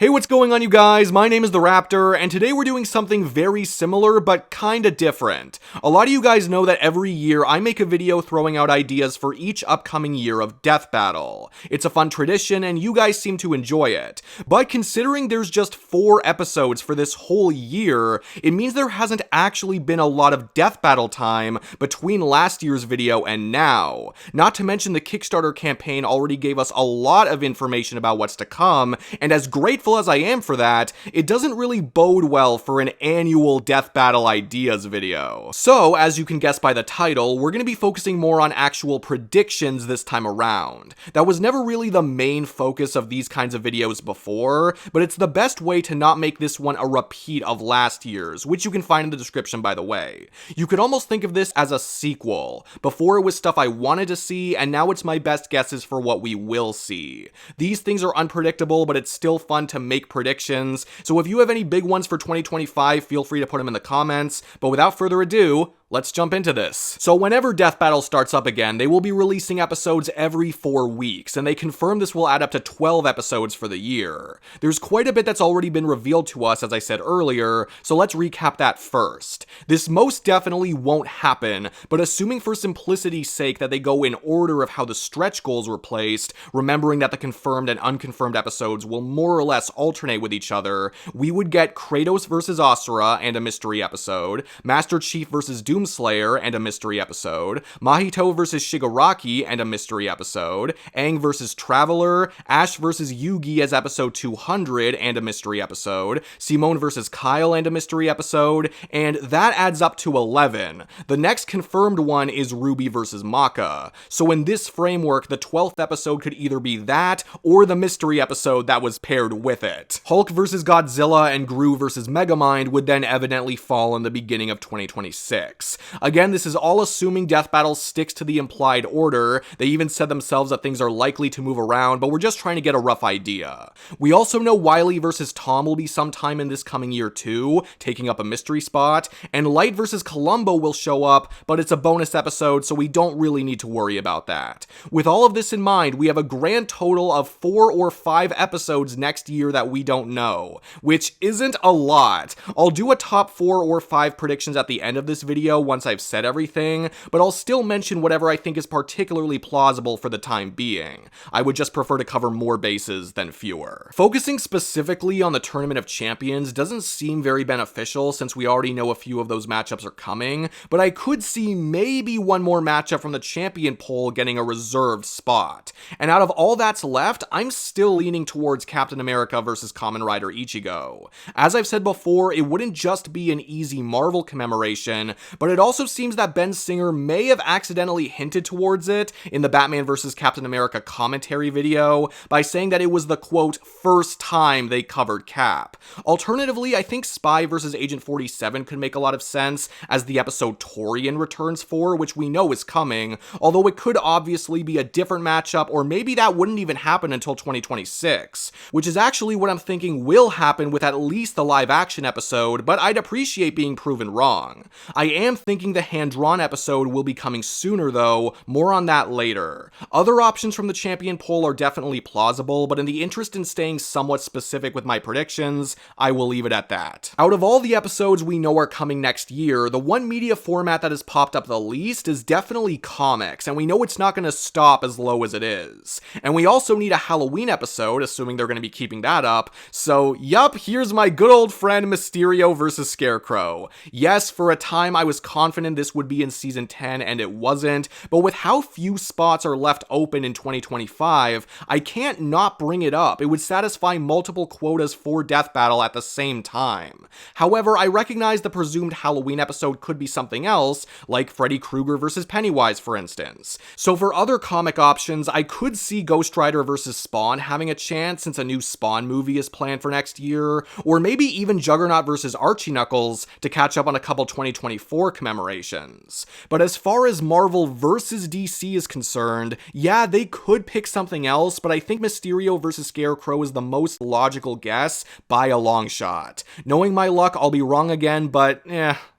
Hey, what's going on, you guys? My name is the Raptor, and today we're doing something very similar, but kinda different. A lot of you guys know that every year I make a video throwing out ideas for each upcoming year of Death Battle. It's a fun tradition, and you guys seem to enjoy it. But considering there's just 4 episodes for this whole year, it means there hasn't actually been a lot of Death Battle time between last year's video and now. Not to mention the Kickstarter campaign already gave us a lot of information about what's to come, and as grateful as I am for that, it doesn't really bode well for an annual Death Battle ideas video. So, as you can guess by the title, we're going to be focusing more on actual predictions this time around. That was never really the main focus of these kinds of videos before, but it's the best way to not make this one a repeat of last year's, which you can find in the description, by the way. You could almost think of this as a sequel. Before it was stuff I wanted to see, and now it's my best guesses for what we will see. These things are unpredictable, but it's still fun to make predictions, so if you have any big ones for 2025, feel free to put them in the comments. But without further ado, let's jump into this. So whenever Death Battle starts up again, they will be releasing episodes every 4 weeks, and they confirm this will add up to 12 episodes for the year. There's quite a bit that's already been revealed to us, as I said earlier, so let's recap that first. This most definitely won't happen, but assuming for simplicity's sake that they go in order of how the stretch goals were placed, remembering that the confirmed and unconfirmed episodes will more or less alternate with each other, we would get Kratos vs. Asura and a mystery episode, Master Chief vs. Doomslayer and a mystery episode, Mahito vs. Shigaraki and a mystery episode, Aang vs. Traveler, Ash vs. Yugi as episode 200 and a mystery episode, Simone vs. Kyle and a mystery episode, and that adds up to 11. The next confirmed one is Ruby vs. Maka. So in this framework, the 12th episode could either be that or the mystery episode that was paired with it. Hulk vs. Godzilla and Gru vs. Megamind would then evidently fall in the beginning of 2026. Again, this is all assuming Death Battle sticks to the implied order. They even said themselves that things are likely to move around, but we're just trying to get a rough idea. We also know Wily vs. Tom will be sometime in this coming year too, taking up a mystery spot, and Light vs. Columbo will show up, but it's a bonus episode, so we don't really need to worry about that. With all of this in mind, we have a grand total of 4 or 5 episodes next year that we don't know, which isn't a lot. I'll do a top 4 or 5 predictions at the end of this video once I've said everything, but I'll still mention whatever I think is particularly plausible for the time being. I would just prefer to cover more bases than fewer. Focusing specifically on the Tournament of Champions doesn't seem very beneficial since we already know a few of those matchups are coming, but I could see maybe one more matchup from the champion poll getting a reserved spot. And out of all that's left, I'm still leaning towards Captain America vs. Kamen Rider Ichigo. As I've said before, it wouldn't just be an easy Marvel commemoration, but it also seems that Ben Singer may have accidentally hinted towards it in the Batman vs. Captain America commentary video by saying that it was the, quote, first time they covered Cap. Alternatively, I think Spy vs. Agent 47 could make a lot of sense as the episode Torian returns for, which we know is coming, although it could obviously be a different matchup, or maybe that wouldn't even happen until 2026, which is actually what I'm thinking will happen with at least the live action episode, but I'd appreciate being proven wrong. I am thinking the hand-drawn episode will be coming sooner though, more on that later. Other options from the champion poll are definitely plausible, but in the interest in staying somewhat specific with my predictions, I will leave it at that. Out of all the episodes we know are coming next year, the one media format that has popped up the least is definitely comics, and we know it's not going to stop as low as it is. And we also need a Halloween episode, assuming they're going to be keeping that up, so yup, here's my good old friend Mysterio vs. Scarecrow. Yes, for a time I was confident this would be in season 10 and it wasn't, but with how few spots are left open in 2025, I can't not bring it up. It would satisfy multiple quotas for Death Battle at the same time. However, I recognize the presumed Halloween episode could be something else, like Freddy Krueger vs. Pennywise for instance. So for other comic options, I could see Ghost Rider vs. Spawn having a chance since a new Spawn movie is planned for next year, or maybe even Juggernaut vs. Archie Knuckles to catch up on a couple 2024 commemorations. But as far as Marvel versus DC is concerned, yeah, they could pick something else, but I think Mysterio versus Scarecrow is the most logical guess by a long shot. Knowing my luck, I'll be wrong again, but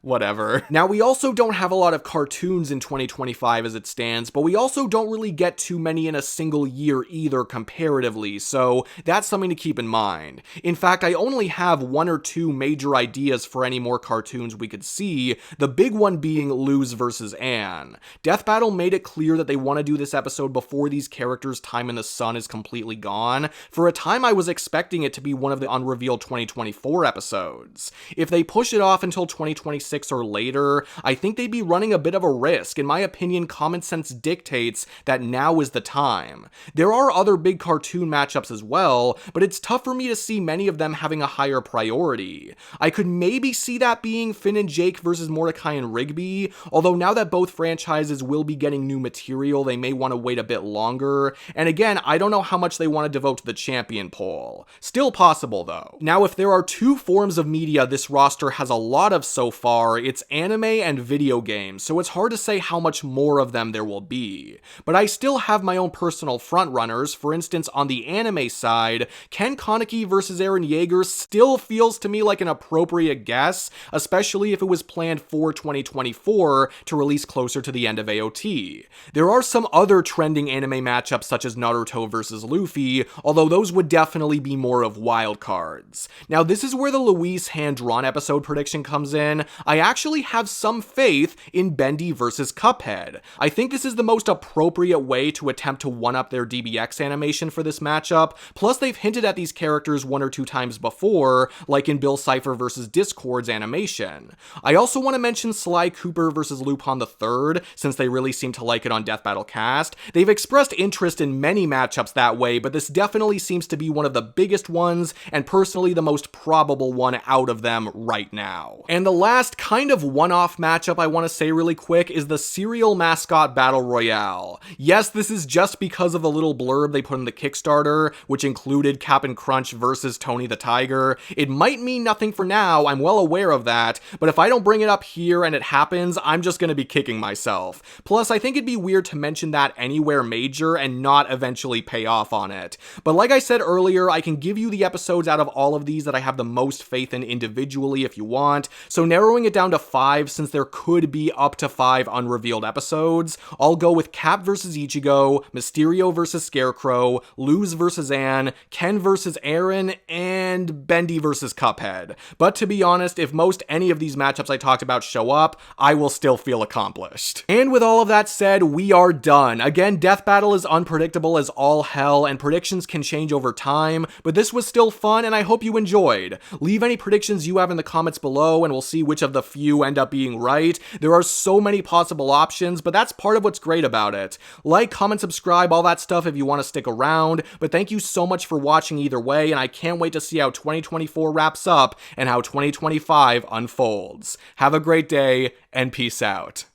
whatever. Now, we also don't have a lot of cartoons in 2025 as it stands, but we also don't really get too many in a single year either comparatively, so that's something to keep in mind. In fact, I only have one or two major ideas for any more cartoons we could see, the big one being Luz versus Anne. Death Battle made it clear that they want to do this episode before these characters' time in the sun is completely gone. For a time, I was expecting it to be one of the unrevealed 2024 episodes. If they push it off until 2026 or later, I think they'd be running a bit of a risk. In my opinion, common sense dictates that now is the time. There are other big cartoon matchups as well, but it's tough for me to see many of them having a higher priority. I could maybe see that being Finn and Jake versus Mordecai and Rigby, although now that both franchises will be getting new material, they may want to wait a bit longer. And again, I don't know how much they want to devote to the champion poll. Still possible though. Now, if there are two forms of media this roster has a lot of so far, it's anime and video games, so it's hard to say how much more of them there will be. But I still have my own personal frontrunners. For instance, on the anime side, Ken Kaneki versus Eren Yeager still feels to me like an appropriate guess, especially if it was planned for 2024 to release closer to the end of AOT. There are some other trending anime matchups such as Naruto versus Luffy, although those would definitely be more of wild cards. Now, this is where the Luis hand-drawn episode prediction comes in. I actually have some faith in Bendy versus Cuphead. I think this is the most appropriate way to attempt to one-up their DBX animation for this matchup, plus they've hinted at these characters one or two times before, like in Bill Cipher versus Discord's animation. I also want to mention Sly Cooper versus Lupin III, since they really seem to like it on Death Battle Cast. They've expressed interest in many matchups that way, but this definitely seems to be one of the biggest ones, and personally the most probable one out of them right now. And the last kind of one-off matchup I want to say really quick is the Cereal Mascot Battle Royale. Yes, this is just because of the little blurb they put in the Kickstarter, which included Cap'n Crunch versus Tony the Tiger. It might mean nothing for now, I'm well aware of that, but if I don't bring it up here and it happens, I'm just gonna be kicking myself. Plus, I think it'd be weird to mention that anywhere major and not eventually pay off on it. But like I said earlier, I can give you the episodes out of all of these that I have the most faith in individually if you want, so narrowing it down to 5 since there could be up to 5 unrevealed episodes. I'll go with Cap versus Ichigo, Mysterio versus Scarecrow, Luz versus Anne, Ken versus Eren, and Bendy versus Cuphead. But to be honest, if most any of these matchups I talked about show up, I will still feel accomplished. And with all of that said, we are done. Again, Death Battle is unpredictable as all hell, and predictions can change over time, but this was still fun, and I hope you enjoyed. Leave any predictions you have in the comments below, and we'll see which of the few end up being right. There are so many possible options, but that's part of what's great about it. Like, comment, subscribe, all that stuff if you want to stick around, but thank you so much for watching either way, and I can't wait to see how 2024 wraps up and how 2025 unfolds. Have a great day, and peace out.